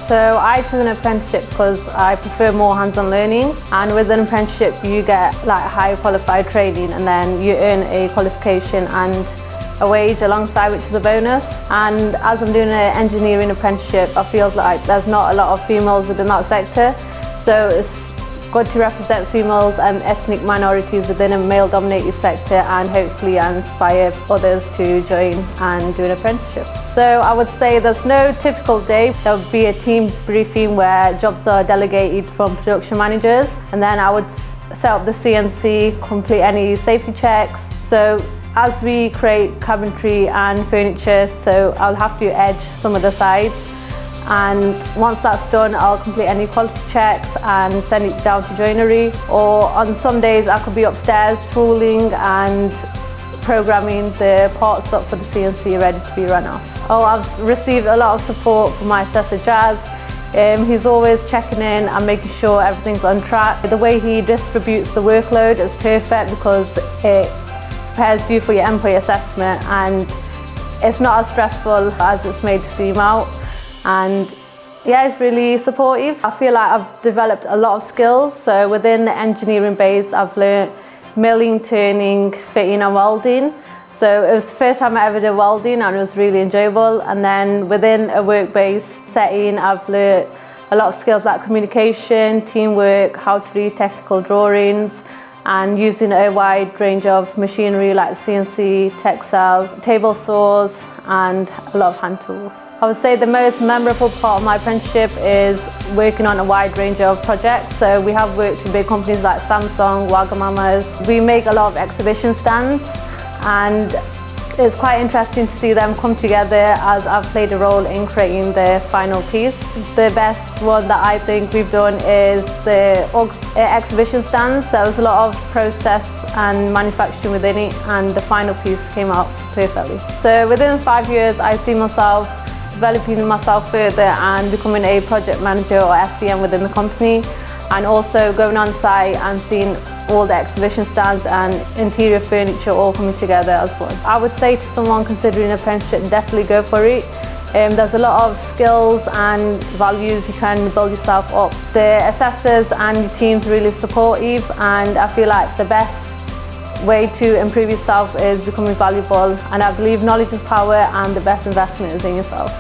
So I chose an apprenticeship because I prefer more hands-on learning, and with an apprenticeship you get like high qualified training and then you earn a qualification and a wage alongside, which is a bonus. And as I'm doing an engineering apprenticeship, I feel like there's not a lot of females within that sector, so it's good to represent females and ethnic minorities within a male-dominated sector and hopefully inspire others to join and do an apprenticeship. So I would say there's no typical day. There would be a team briefing where jobs are delegated from production managers, and then I would set up the CNC, complete any safety checks. So as we create cabinetry and furniture, so I'll have to edge some of the sides. And once that's done, I'll complete any quality checks and send it down to joinery. Or on some days I could be upstairs tooling and programming the parts up for the CNC ready to be run off. Oh, I've received a lot of support from my assessor Jazz. He's always checking in and making sure everything's on track. The way he distributes the workload is perfect because it prepares you for your endpoint assessment, and it's not as stressful as it's made to seem out. And yeah, it's really supportive. I feel like I've developed a lot of skills. So within the engineering base, I've learned milling, turning, fitting and welding. So it was the first time I ever did welding and it was really enjoyable. And then within a work-based setting, I've learned a lot of skills like communication, teamwork, how to read technical drawings, and using a wide range of machinery like CNC, textile, table saws, and a lot of hand tools. I would say the most memorable part of my apprenticeship is working on a wide range of projects. So we have worked with big companies like Samsung, Wagamama. We make a lot of exhibition stands, and it's quite interesting to see them come together as I've played a role in creating the final piece. The best one that I think we've done is the UGS exhibition stand. So there was a lot of process and manufacturing within it, and the final piece came out perfectly. So within 5 years, I see myself developing myself further and becoming a project manager or SCM within the company, and also going on site and seeing all the exhibition stands and interior furniture all coming together as one. I would say to someone considering an apprenticeship, definitely go for it. There's a lot of skills and values you can build yourself up. The assessors and your team's really supportive, and I feel like the best way to improve yourself is becoming valuable, and I believe knowledge is power and the best investment is in yourself.